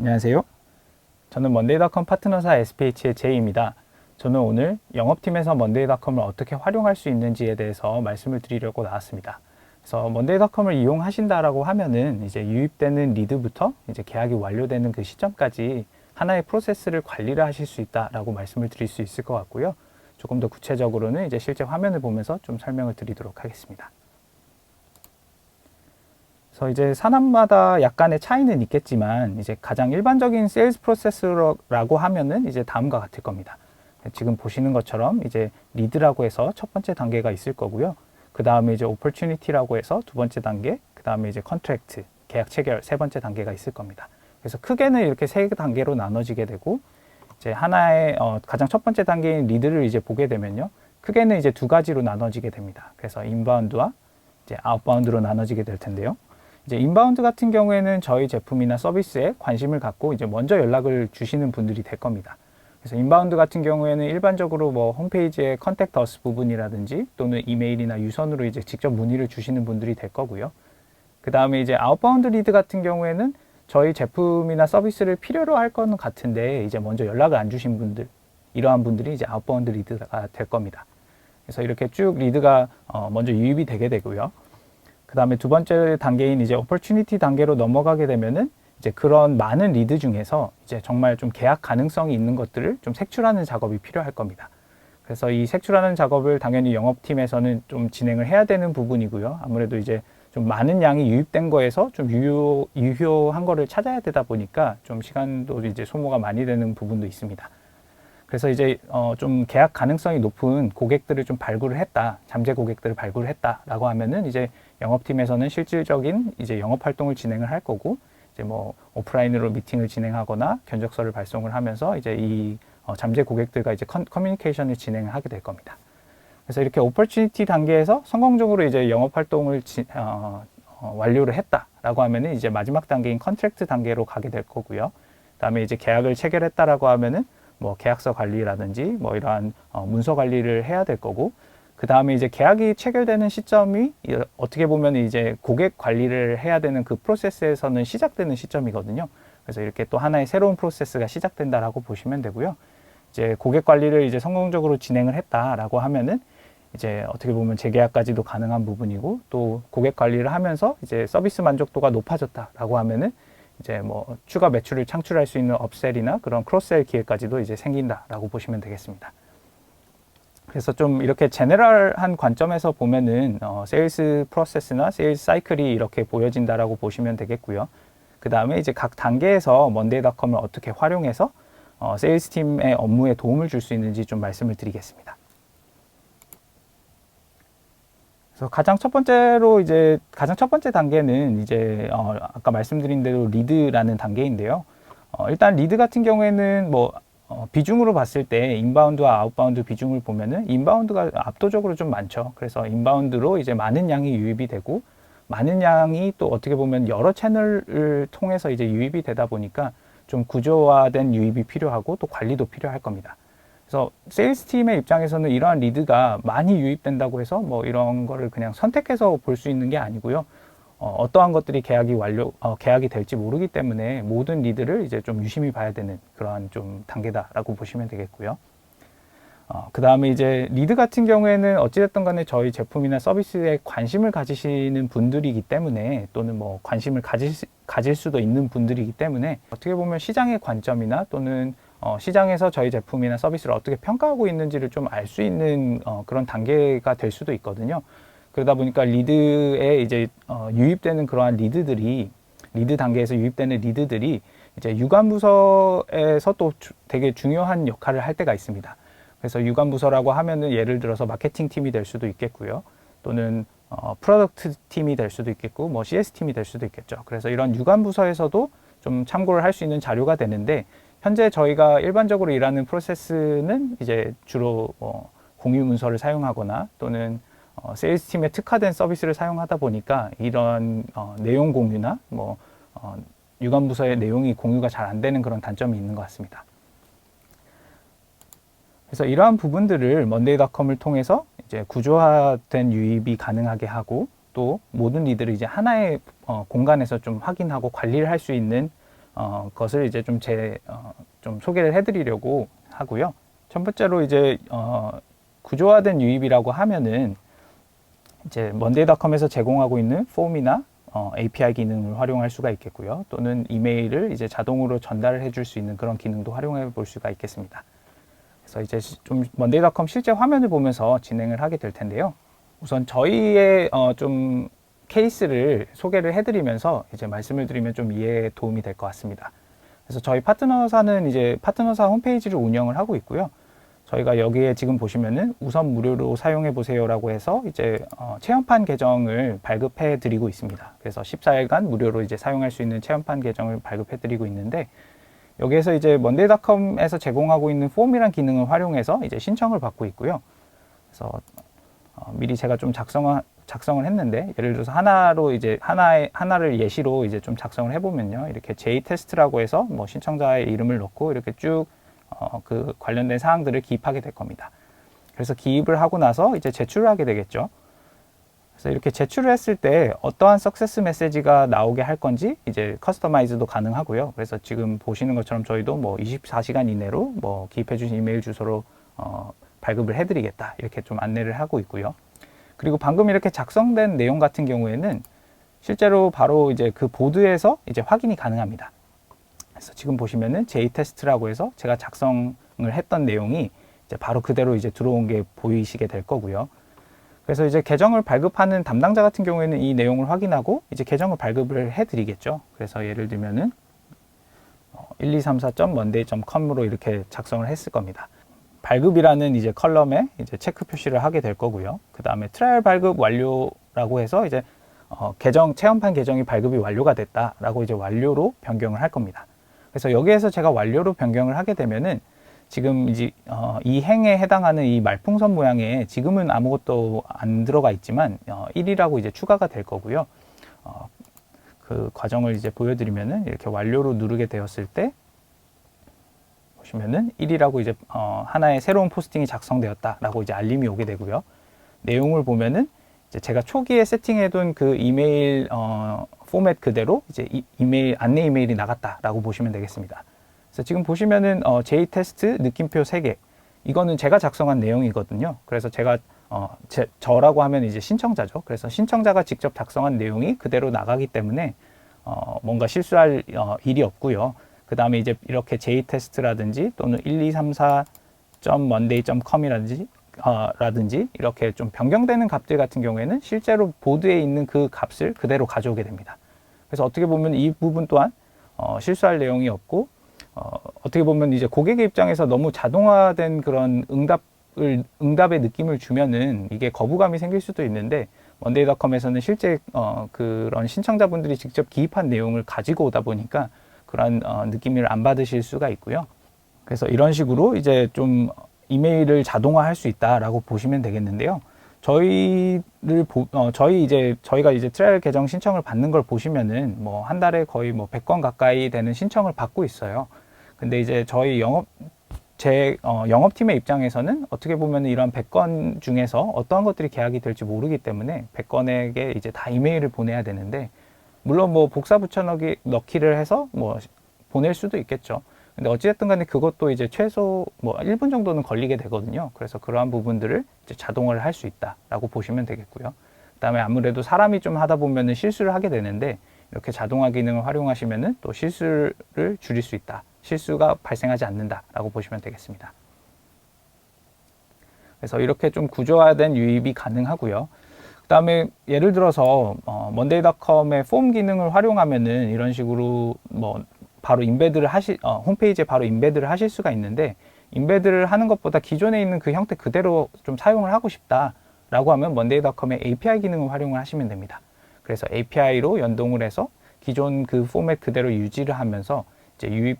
안녕하세요. 저는 먼데이닷컴 파트너사 SPH의 제이입니다. 저는 오늘 영업팀에서 먼데이닷컴을 어떻게 활용할 수 있는지에 대해서 말씀을 드리려고 나왔습니다. 그래서 먼데이닷컴을 이용하신다라고 하면은 이제 유입되는 리드부터 이제 계약이 완료되는 그 시점까지 하나의 프로세스를 관리를 하실 수 있다라고 말씀을 드릴 수 있을 것 같고요. 조금 더 구체적으로는 이제 실제 화면을 보면서 좀 설명을 드리도록 하겠습니다. 그래서 이제 산업마다 약간의 차이는 있겠지만 이제 가장 일반적인 세일즈 프로세스라고 하면은 이제 다음과 같을 겁니다. 지금 보시는 것처럼 이제 리드라고 해서 첫 번째 단계가 있을 거고요. 그 다음에 이제 오퍼튜니티라고 해서 두 번째 단계, 그 다음에 이제 컨트랙트, 계약 체결 세 번째 단계가 있을 겁니다. 그래서 크게는 이렇게 세 단계로 나눠지게 되고 이제 하나의 가장 첫 번째 단계인 리드를 이제 보게 되면요. 크게는 이제 두 가지로 나눠지게 됩니다. 그래서 인바운드와 이제 아웃바운드로 나눠지게 될 텐데요. 이제 인바운드 같은 경우에는 저희 제품이나 서비스에 관심을 갖고 이제 먼저 연락을 주시는 분들이 될 겁니다. 그래서 인바운드 같은 경우에는 일반적으로 뭐 홈페이지의 컨택트 어스 부분이라든지 또는 이메일이나 유선으로 이제 직접 문의를 주시는 분들이 될 거고요. 그 다음에 이제 아웃바운드 리드 같은 경우에는 저희 제품이나 서비스를 필요로 할 거는 같은데 이제 먼저 연락을 안 주신 분들, 이러한 분들이 이제 아웃바운드 리드가 될 겁니다. 그래서 이렇게 쭉 리드가 먼저 유입이 되게 되고요. 그 다음에 두 번째 단계인 이제 오퍼튜니티 단계로 넘어가게 되면은 이제 그런 많은 리드 중에서 이제 정말 좀 계약 가능성이 있는 것들을 좀 색출하는 작업이 필요할 겁니다. 그래서 이 색출하는 작업을 당연히 영업팀에서는 좀 진행을 해야 되는 부분이고요. 아무래도 이제 좀 많은 양이 유입된 거에서 좀 유효한 거를 찾아야 되다 보니까 좀 시간도 이제 소모가 많이 되는 부분도 있습니다. 그래서 이제 좀 계약 가능성이 높은 고객들을 좀 발굴을 했다, 잠재 고객들을 발굴을 했다라고 하면은 이제 영업팀에서는 실질적인 이제 영업 활동을 진행을 할 거고 이제 뭐 오프라인으로 미팅을 진행하거나 견적서를 발송을 하면서 이제 이 잠재 고객들과 이제 커뮤니케이션을 진행을 하게 될 겁니다. 그래서 이렇게 오퍼튜니티 단계에서 성공적으로 이제 영업 활동을 완료를 했다라고 하면은 이제 마지막 단계인 컨트랙트 단계로 가게 될 거고요. 그다음에 이제 계약을 체결했다라고 하면은 뭐 계약서 관리라든지 뭐 이러한 문서 관리를 해야 될 거고 그 다음에 이제 계약이 체결되는 시점이 어떻게 보면 이제 고객 관리를 해야 되는 그 프로세스에서는 시작되는 시점이거든요. 그래서 이렇게 또 하나의 새로운 프로세스가 시작된다라고 보시면 되고요. 이제 고객 관리를 이제 성공적으로 진행을 했다라고 하면은 이제 어떻게 보면 재계약까지도 가능한 부분이고 또 고객 관리를 하면서 이제 서비스 만족도가 높아졌다라고 하면은 이제 뭐 추가 매출을 창출할 수 있는 업셀이나 그런 크로스셀 기회까지도 이제 생긴다라고 보시면 되겠습니다. 그래서 좀 이렇게 제너럴한 관점에서 보면은 세일스 프로세스나 세일스 사이클이 이렇게 보여진다라고 보시면 되겠고요. 그 다음에 이제 각 단계에서 먼데이닷컴을 어떻게 활용해서 세일스 팀의 업무에 도움을 줄 수 있는지 좀 말씀을 드리겠습니다. 그래서 가장 첫 번째 단계는 이제 아까 말씀드린 대로 리드라는 단계인데요. 일단 리드 같은 경우에는 뭐 비중으로 봤을 때 인바운드와 아웃바운드 비중을 보면은 인바운드가 압도적으로 좀 많죠. 그래서 인바운드로 이제 많은 양이 유입이 되고 많은 양이 또 어떻게 보면 여러 채널을 통해서 이제 유입이 되다 보니까 좀 구조화된 유입이 필요하고 또 관리도 필요할 겁니다. 그래서 세일스 팀의 입장에서는 이러한 리드가 많이 유입된다고 해서 뭐 이런 거를 그냥 선택해서 볼 수 있는 게 아니고요. 어떠한 것들이 계약이 될지 모르기 때문에 모든 리드를 이제 좀 유심히 봐야 되는 그러한 좀 단계다라고 보시면 되겠고요. 그 다음에 이제 리드 같은 경우에는 어찌됐든 간에 저희 제품이나 서비스에 관심을 가지시는 분들이기 때문에 또는 뭐 관심을 가질 수도 있는 분들이기 때문에 어떻게 보면 시장의 관점이나 또는 시장에서 저희 제품이나 서비스를 어떻게 평가하고 있는지를 좀 알 수 있는 그런 단계가 될 수도 있거든요. 그러다 보니까 리드에 이제 유입되는 그러한 리드 단계에서 유입되는 리드들이 이제 유관 부서에서 또 되게 중요한 역할을 할 때가 있습니다. 그래서 유관 부서라고 하면은 예를 들어서 마케팅 팀이 될 수도 있겠고요. 또는 프로덕트 팀이 될 수도 있겠고 뭐 CS 팀이 될 수도 있겠죠. 그래서 이런 유관 부서에서도 좀 참고를 할 수 있는 자료가 되는데 현재 저희가 일반적으로 일하는 프로세스는 이제 주로 공유 문서를 사용하거나 또는 세일스 팀에 특화된 서비스를 사용하다 보니까 이런 내용 공유나 뭐 유관 부서의 내용이 공유가 잘 안 되는 그런 단점이 있는 것 같습니다. 그래서 이러한 부분들을 먼데이닷컴을 통해서 이제 구조화된 유입이 가능하게 하고 또 모든 리드를 이제 하나의 공간에서 좀 확인하고 관리를 할 수 있는 것을 이제 좀 소개를 해드리려고 하고요. 첫 번째로 이제 구조화된 유입이라고 하면은 이제 monday.com에서 제공하고 있는 폼이나 API 기능을 활용할 수가 있겠고요. 또는 이메일을 이제 자동으로 전달을 해줄 수 있는 그런 기능도 활용해 볼 수가 있겠습니다. 그래서 이제 좀 monday.com 실제 화면을 보면서 진행을 하게 될 텐데요. 우선 저희의 좀 케이스를 소개를 해드리면서 이제 말씀을 드리면 좀 이해에 도움이 될 것 같습니다. 그래서 저희 파트너사는 이제 파트너사 홈페이지를 운영을 하고 있고요. 저희가 여기에 지금 보시면은 우선 무료로 사용해 보세요라고 해서 이제 체험판 계정을 발급해 드리고 있습니다. 그래서 14일간 무료로 이제 사용할 수 있는 체험판 계정을 발급해 드리고 있는데, 여기에서 이제 monday.com에서 제공하고 있는 폼이란 기능을 활용해서 이제 신청을 받고 있고요. 그래서 미리 제가 좀 작성을 했는데, 예를 들어서 하나를 예시로 이제 좀 작성을 해보면요, 이렇게 J테스트라고 해서 뭐 신청자의 이름을 넣고 이렇게 쭉 그 관련된 사항들을 기입하게 될 겁니다. 그래서 기입을 하고 나서 이제 제출을 하게 되겠죠. 그래서 이렇게 제출을 했을 때 어떠한 석세스 메시지가 나오게 할 건지 이제 커스터마이즈도 가능하고요. 그래서 지금 보시는 것처럼 저희도 뭐 24시간 이내로 뭐 기입해 주신 이메일 주소로 발급을 해드리겠다, 이렇게 좀 안내를 하고 있고요. 그리고 방금 이렇게 작성된 내용 같은 경우에는 실제로 바로 이제 그 보드에서 이제 확인이 가능합니다. 그래서 지금 보시면은 J테스트라고 해서 제가 작성을 했던 내용이 이제 바로 그대로 이제 들어온 게 보이시게 될 거고요. 그래서 이제 계정을 발급하는 담당자 같은 경우에는 이 내용을 확인하고 이제 계정을 발급을 해드리겠죠. 그래서 예를 들면은 1234.monday.com으로 이렇게 작성을 했을 겁니다. 발급이라는 이제 컬럼에 이제 체크 표시를 하게 될 거고요. 그 다음에 트라이얼 발급 완료라고 해서 이제 체험판 계정이 발급이 완료가 됐다라고 이제 완료로 변경을 할 겁니다. 그래서 여기에서 제가 완료로 변경을 하게 되면은 지금 이제 이 행에 해당하는 이 말풍선 모양에 지금은 아무것도 안 들어가 있지만 1이라고 이제 추가가 될 거고요. 그 과정을 이제 보여드리면은 이렇게 완료로 누르게 되었을 때 보시면은 1이라고 이제 하나의 새로운 포스팅이 작성되었다라고 이제 알림이 오게 되고요. 내용을 보면은 이제 제가 초기에 세팅해둔 그 이메일 포맷 그대로 이제 안내 이메일이 나갔다라고 보시면 되겠습니다. 그래서 지금 보시면은 J테스트 느낌표 3개, 이거는 제가 작성한 내용이거든요. 그래서 제가 저라고 하면 이제 신청자죠. 그래서 신청자가 직접 작성한 내용이 그대로 나가기 때문에 뭔가 실수할 일이 없고요. 그 다음에 이제 이렇게 J테스트라든지 또는 1234.monday.com이라든지 이렇게 좀 변경되는 값들 같은 경우에는 실제로 보드에 있는 그 값을 그대로 가져오게 됩니다. 그래서 어떻게 보면 이 부분 또한 실수할 내용이 없고, 어떻게 보면 이제 고객의 입장에서 너무 자동화된 그런 응답의 느낌을 주면은 이게 거부감이 생길 수도 있는데, monday.com에서는 실제 그런 신청자분들이 직접 기입한 내용을 가지고 오다 보니까 그런 느낌을 안 받으실 수가 있고요. 그래서 이런 식으로 이제 좀 이메일을 자동화할 수 있다라고 보시면 되겠는데요. 저희가 이제 트라이얼 계정 신청을 받는 걸 보시면은 뭐 한 달에 거의 뭐 100건 가까이 되는 신청을 받고 있어요. 근데 이제 저희 영업팀의 입장에서는 어떻게 보면 이런 100건 중에서 어떠한 것들이 계약이 될지 모르기 때문에 100건에게 이제 다 이메일을 보내야 되는데, 물론 뭐 복사 붙여 넣기를 해서 뭐 보낼 수도 있겠죠. 근데 어찌됐든 간에 그것도 이제 최소 뭐 1분 정도는 걸리게 되거든요. 그래서 그러한 부분들을 이제 자동화를 할 수 있다라고 보시면 되겠고요. 그다음에 아무래도 사람이 좀 하다 보면은 실수를 하게 되는데, 이렇게 자동화 기능을 활용하시면은 또 실수를 줄일 수 있다. 실수가 발생하지 않는다라고 보시면 되겠습니다. 그래서 이렇게 좀 구조화된 유입이 가능하고요. 그 다음에 예를 들어서 monday.com의 폼 기능을 활용하면은 이런 식으로 뭐 바로 홈페이지에 바로 인베드를 하실 수가 있는데, 인베드를 하는 것보다 기존에 있는 그 형태 그대로 좀 사용을 하고 싶다라고 하면 monday.com의 API 기능을 활용을 하시면 됩니다. 그래서 API로 연동을 해서 기존 그 포맷 그대로 유지를 하면서 이제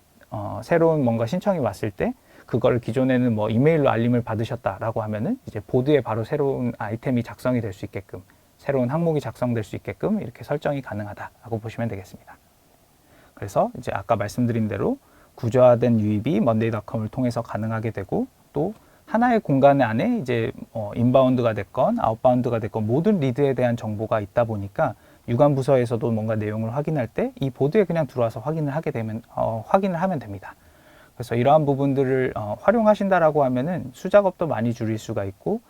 새로운 뭔가 신청이 왔을 때 그거를 기존에는 뭐 이메일로 알림을 받으셨다라고 하면은 이제 보드에 바로 새로운 아이템이 작성이 될 수 있게끔, 새로운 항목이 작성될 수 있게끔 이렇게 설정이 가능하다라고 보시면 되겠습니다. 그래서 이제 아까 말씀드린 대로 구조화된 유입이 monday.com을 통해서 가능하게 되고, 또 하나의 공간 안에 이제 인바운드가 됐건 아웃바운드가 됐건 모든 리드에 대한 정보가 있다 보니까 유관 부서에서도 뭔가 내용을 확인할 때 이 보드에 그냥 들어와서 확인을 하면 됩니다. 그래서 이러한 부분들을 활용하신다라고 하면은 수작업도 많이 줄일 수가 있고,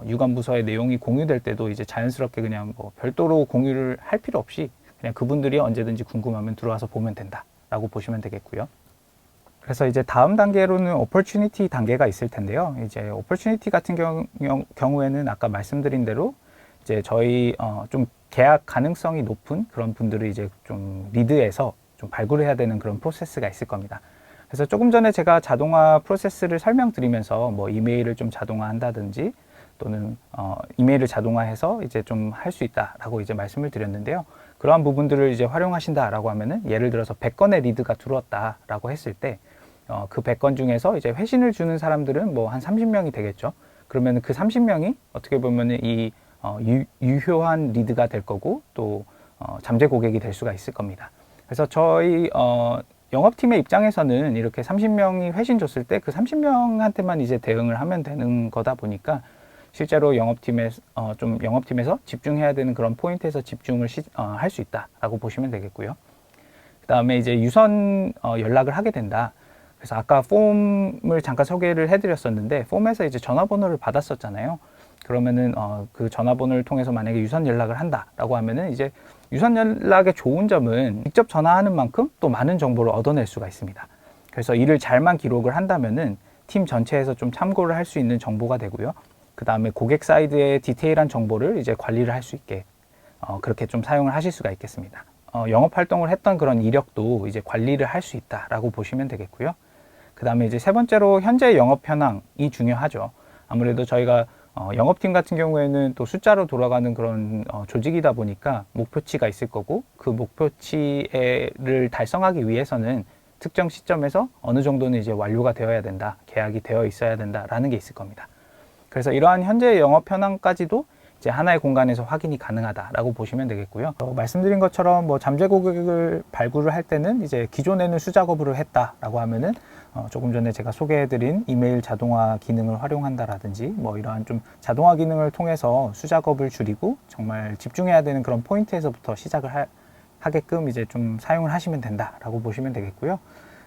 유관 부서의 내용이 공유될 때도 이제 자연스럽게 그냥 뭐 별도로 공유를 할 필요 없이 그냥 그분들이 언제든지 궁금하면 들어와서 보면 된다라고 보시면 되겠고요. 그래서 이제 다음 단계로는 opportunity 단계가 있을 텐데요. 이제 opportunity 같은 경우에는 아까 말씀드린 대로 이제 저희 좀 계약 가능성이 높은 그런 분들을 이제 좀 리드해서 좀 발굴해야 되는 그런 프로세스가 있을 겁니다. 그래서 조금 전에 제가 자동화 프로세스를 설명드리면서 뭐 이메일을 좀 자동화한다든지 또는 이메일을 자동화해서 이제 좀 할 수 있다라고 이제 말씀을 드렸는데요. 그러한 부분들을 이제 활용하신다라고 하면은 예를 들어서 100건의 리드가 들어왔다라고 했을 때 그 100건 중에서 이제 회신을 주는 사람들은 뭐 한 30명이 되겠죠. 그러면 그 30명이 어떻게 보면은 이 유효한 리드가 될 거고 또 잠재 고객이 될 수가 있을 겁니다. 그래서 저희 영업팀의 입장에서는 이렇게 30명이 회신 줬을 때 그 30명한테만 이제 대응을 하면 되는 거다 보니까 실제로 영업팀에서 집중해야 되는 그런 포인트에서 집중을 할 수 있다라고 보시면 되겠고요. 그 다음에 이제 유선 연락을 하게 된다. 그래서 아까 폼을 잠깐 소개를 해드렸었는데 폼에서 이제 전화번호를 받았었잖아요. 그러면은 그 전화번호를 통해서 만약에 유선 연락을 한다라고 하면은 이제 유선 연락의 좋은 점은 직접 전화하는 만큼 또 많은 정보를 얻어낼 수가 있습니다. 그래서 이를 잘만 기록을 한다면은 팀 전체에서 좀 참고를 할 수 있는 정보가 되고요. 그 다음에 고객 사이드의 디테일한 정보를 이제 관리를 할 수 있게 그렇게 좀 사용을 하실 수가 있겠습니다. 영업 활동을 했던 그런 이력도 이제 관리를 할 수 있다라고 보시면 되겠고요. 그 다음에 이제 세 번째로 현재 영업 현황이 중요하죠. 아무래도 저희가 영업팀 같은 경우에는 또 숫자로 돌아가는 그런 조직이다 보니까 목표치가 있을 거고 그 목표치를 달성하기 위해서는 특정 시점에서 어느 정도는 이제 완료가 되어야 된다, 계약이 되어 있어야 된다라는 게 있을 겁니다. 그래서 이러한 현재 영업 현황까지도 이제 하나의 공간에서 확인이 가능하다라고 보시면 되겠고요. 말씀드린 것처럼 뭐 잠재 고객을 발굴을 할 때는 이제 기존에는 수작업으로 했다라고 하면은 조금 전에 제가 소개해드린 이메일 자동화 기능을 활용한다라든지 뭐 이러한 좀 자동화 기능을 통해서 수작업을 줄이고 정말 집중해야 되는 그런 포인트에서부터 시작을 하게끔 이제 좀 사용을 하시면 된다라고 보시면 되겠고요.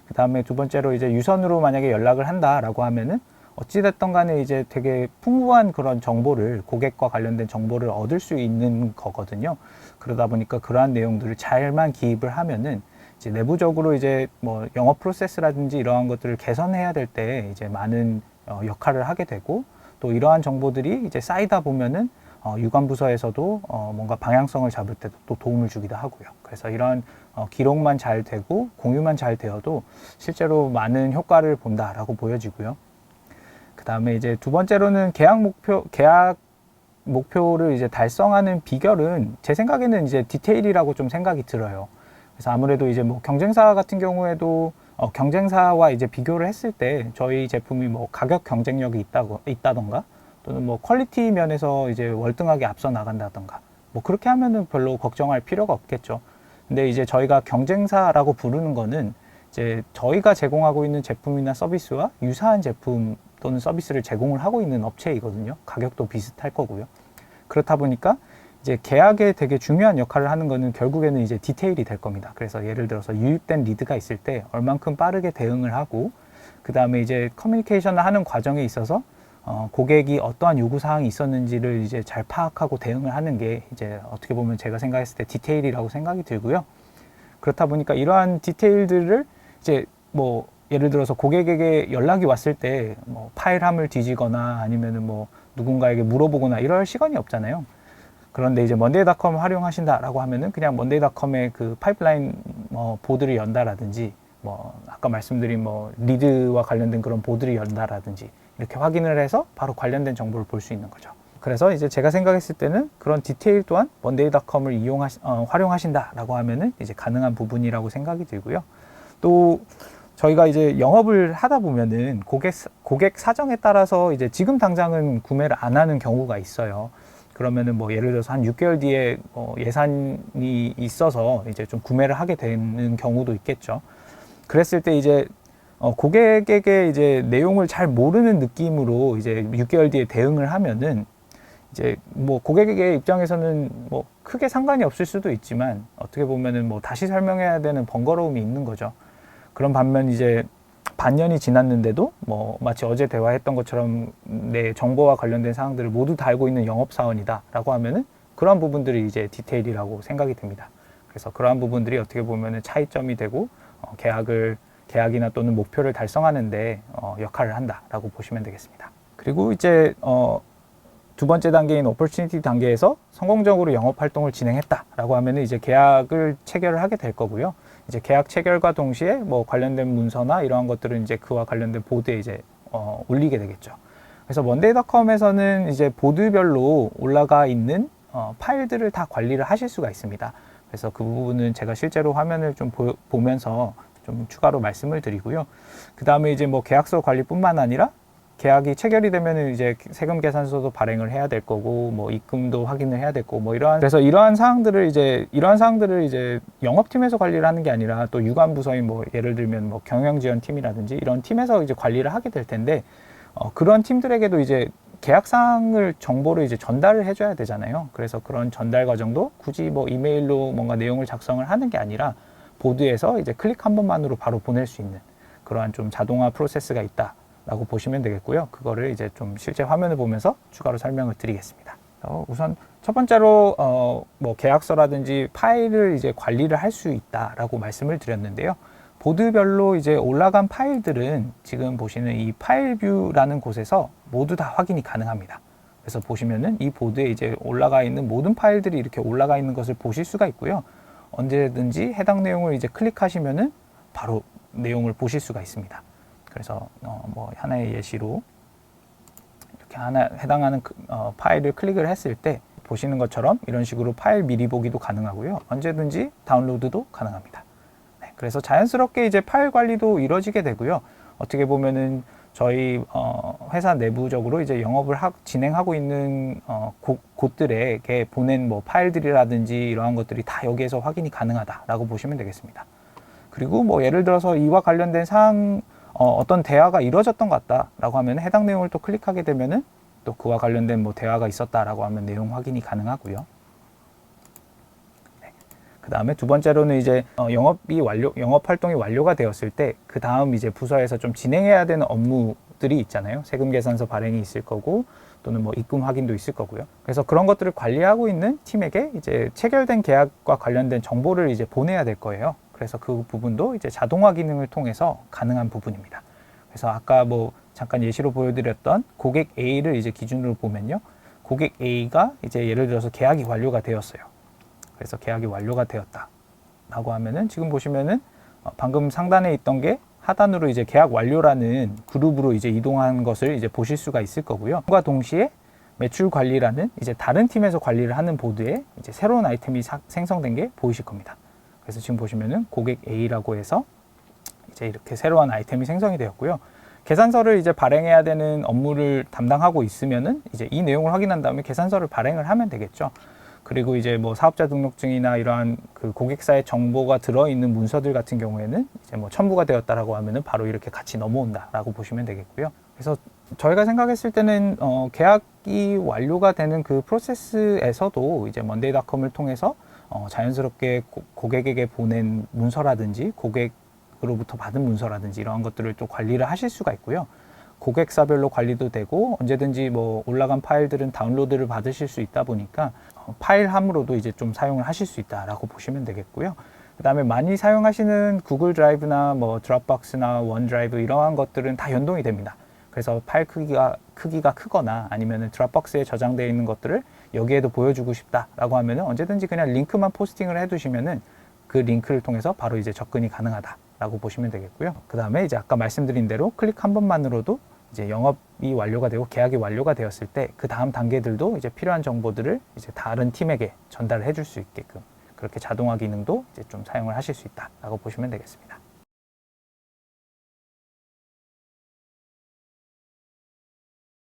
그 다음에 두 번째로 이제 유선으로 만약에 연락을 한다라고 하면은 어찌됐든 간에 이제 되게 풍부한 그런 정보를 고객과 관련된 정보를 얻을 수 있는 거거든요. 그러다 보니까 그러한 내용들을 잘만 기입을 하면은 이제 내부적으로 이제 뭐 영업 프로세스라든지 이러한 것들을 개선해야 될 때 이제 많은 역할을 하게 되고 또 이러한 정보들이 이제 쌓이다 보면은 유관 부서에서도 뭔가 방향성을 잡을 때도 또 도움을 주기도 하고요. 그래서 이러한 기록만 잘 되고 공유만 잘 되어도 실제로 많은 효과를 본다라고 보여지고요. 그 다음에 이제 두 번째로는 계약 목표를 이제 달성하는 비결은 제 생각에는 이제 디테일이라고 좀 생각이 들어요. 그래서 아무래도 이제 뭐 경쟁사 같은 경우에도 경쟁사와 이제 비교를 했을 때 저희 제품이 뭐 가격 경쟁력이 있다던가 또는 뭐 퀄리티 면에서 이제 월등하게 앞서 나간다던가 뭐 그렇게 하면은 별로 걱정할 필요가 없겠죠. 근데 이제 저희가 경쟁사라고 부르는 거는 이제 저희가 제공하고 있는 제품이나 서비스와 유사한 제품 또는 서비스를 제공을 하고 있는 업체이거든요. 가격도 비슷할 거고요. 그렇다 보니까 이제 계약에 되게 중요한 역할을 하는 거는 결국에는 이제 디테일이 될 겁니다. 그래서 예를 들어서 유입된 리드가 있을 때 얼만큼 빠르게 대응을 하고 그 다음에 이제 커뮤니케이션을 하는 과정에 있어서 고객이 어떠한 요구 사항이 있었는지를 이제 잘 파악하고 대응을 하는 게 이제 어떻게 보면 제가 생각했을 때 디테일이라고 생각이 들고요. 그렇다 보니까 이러한 디테일들을 이제 뭐 예를 들어서 고객에게 연락이 왔을 때 뭐 파일함을 뒤지거나 아니면은 뭐 누군가에게 물어보거나 이럴 시간이 없잖아요. 그런데 이제 먼데이닷컴을 활용하신다라고 하면은 그냥 먼데이닷컴의 그 파이프라인 보드를 연다라든지 뭐 아까 말씀드린 뭐 리드와 관련된 그런 보드를 연다라든지 이렇게 확인을 해서 바로 관련된 정보를 볼 수 있는 거죠. 그래서 이제 제가 생각했을 때는 그런 디테일 또한 먼데이닷컴을 활용하신다라고 하면은 이제 가능한 부분이라고 생각이 들고요. 또 저희가 이제 영업을 하다 보면은 고객 사정에 따라서 이제 지금 당장은 구매를 안 하는 경우가 있어요. 그러면은 뭐 예를 들어서 한 6개월 뒤에 예산이 있어서 이제 좀 구매를 하게 되는 경우도 있겠죠. 그랬을 때 이제 고객에게 이제 내용을 잘 모르는 느낌으로 이제 6개월 뒤에 대응을 하면은 이제 뭐 고객의 입장에서는 뭐 크게 상관이 없을 수도 있지만 어떻게 보면은 뭐 다시 설명해야 되는 번거로움이 있는 거죠. 그런 반면 이제 반년이 지났는데도 뭐 마치 어제 대화했던 것처럼 내 정보와 관련된 사항들을 모두 다 알고 있는 영업사원이다라고 하면은 그러한 부분들이 이제 디테일이라고 생각이 듭니다. 그래서 그러한 부분들이 어떻게 보면은 차이점이 되고 계약이나 또는 목표를 달성하는데 역할을 한다라고 보시면 되겠습니다. 그리고 이제 두 번째 단계인 opportunity 단계에서 성공적으로 영업 활동을 진행했다라고 하면은 이제 계약을 체결을 하게 될 거고요. 이제 계약 체결과 동시에 뭐 관련된 문서나 이러한 것들은 이제 그와 관련된 보드에 이제 올리게 되겠죠. 그래서 monday.com에서는 이제 보드별로 올라가 있는 파일들을 다 관리를 하실 수가 있습니다. 그래서 그 부분은 제가 실제로 화면을 좀 보면서 좀 추가로 말씀을 드리고요. 그 다음에 이제 뭐 계약서 관리뿐만 아니라 계약이 체결이 되면은 이제 세금 계산서도 발행을 해야 될 거고, 뭐 입금도 확인을 해야 될 거고, 뭐 그래서 이러한 사항들을 이제 영업팀에서 관리를 하는 게 아니라 또 유관 부서인 뭐 예를 들면 뭐 경영지원팀이라든지 이런 팀에서 이제 관리를 하게 될 텐데, 그런 팀들에게도 이제 계약사항을 정보를 이제 전달을 해줘야 되잖아요. 그래서 그런 전달 과정도 굳이 뭐 이메일로 뭔가 내용을 작성을 하는 게 아니라 보드에서 이제 클릭 한 번만으로 바로 보낼 수 있는 그러한 좀 자동화 프로세스가 있다라고 보시면 되겠고요. 그거를 이제 좀 실제 화면을 보면서 추가로 설명을 드리겠습니다. 우선 첫 번째로 뭐 계약서라든지 파일을 이제 관리를 할 수 있다라고 말씀을 드렸는데요. 보드별로 이제 올라간 파일들은 지금 보시는 이 파일 뷰라는 곳에서 모두 다 확인이 가능합니다. 그래서 보시면은 이 보드에 이제 올라가 있는 모든 파일들이 이렇게 올라가 있는 것을 보실 수가 있고요. 언제든지 해당 내용을 이제 클릭하시면은 바로 내용을 보실 수가 있습니다. 그래서 뭐 하나의 예시로 이렇게 해당하는 파일을 클릭을 했을 때 보시는 것처럼 이런 식으로 파일 미리 보기도 가능하고요. 언제든지 다운로드도 가능합니다. 네, 그래서 자연스럽게 이제 파일 관리도 이루어지게 되고요. 어떻게 보면은 저희 회사 내부적으로 이제 영업을 진행하고 있는 곳들에게 보낸 뭐 파일들이라든지 이러한 것들이 다 여기에서 확인이 가능하다라고 보시면 되겠습니다. 그리고 뭐 예를 들어서 이와 관련된 사항 어떤 대화가 이루어졌던 것 같다라고 하면 해당 내용을 또 클릭하게 되면은 또 그와 관련된 뭐 대화가 있었다라고 하면 내용 확인이 가능하고요. 네. 그 다음에 두 번째로는 이제 영업 활동이 완료가 되었을 때 그 다음 이제 부서에서 좀 진행해야 되는 업무들이 있잖아요. 세금 계산서 발행이 있을 거고 또는 뭐 입금 확인도 있을 거고요. 그래서 그런 것들을 관리하고 있는 팀에게 이제 체결된 계약과 관련된 정보를 이제 보내야 될 거예요. 그래서 그 부분도 이제 자동화 기능을 통해서 가능한 부분입니다. 그래서 아까 뭐 잠깐 예시로 보여드렸던 고객 A를 이제 기준으로 보면요. 고객 A가 이제 예를 들어서 계약이 완료가 되었어요. 그래서 계약이 완료가 되었다라고 하면은 지금 보시면은 방금 상단에 있던 게 하단으로 이제 계약 완료라는 그룹으로 이제 이동한 것을 이제 보실 수가 있을 거고요. 그와 동시에 매출 관리라는 이제 다른 팀에서 관리를 하는 보드에 이제 새로운 아이템이 생성된 게 보이실 겁니다. 그래서 지금 보시면은 고객 A라고 해서 이제 이렇게 새로운 아이템이 생성이 되었고요. 계산서를 이제 발행해야 되는 업무를 담당하고 있으면은 이제 이 내용을 확인한 다음에 계산서를 발행을 하면 되겠죠. 그리고 이제 뭐 사업자 등록증이나 이러한 그 고객사의 정보가 들어있는 문서들 같은 경우에는 이제 뭐 첨부가 되었다라고 하면은 바로 이렇게 같이 넘어온다라고 보시면 되겠고요. 그래서 저희가 생각했을 때는 계약이 완료가 되는 그 프로세스에서도 이제 monday.com을 통해서 자연스럽게 고객에게 보낸 문서라든지 고객으로부터 받은 문서라든지 이러한 것들을 또 관리를 하실 수가 있고요. 고객사별로 관리도 되고 언제든지 뭐 올라간 파일들은 다운로드를 받으실 수 있다 보니까 파일함으로도 이제 좀 사용을 하실 수 있다라고 보시면 되겠고요. 그 다음에 많이 사용하시는 구글 드라이브나 뭐 드롭박스나 원드라이브 이러한 것들은 다 연동이 됩니다. 그래서 파일 크기가 크거나 아니면 드롭박스에 저장되어 있는 것들을 여기에도 보여주고 싶다라고 하면은 언제든지 그냥 링크만 포스팅을 해두시면은 그 링크를 통해서 바로 이제 접근이 가능하다라고 보시면 되겠고요. 그 다음에 이제 아까 말씀드린 대로 클릭 한 번만으로도 이제 영업이 완료가 되고 계약이 완료가 되었을 때 그 다음 단계들도 이제 필요한 정보들을 이제 다른 팀에게 전달을 해줄 수 있게끔 그렇게 자동화 기능도 이제 좀 사용을 하실 수 있다라고 보시면 되겠습니다.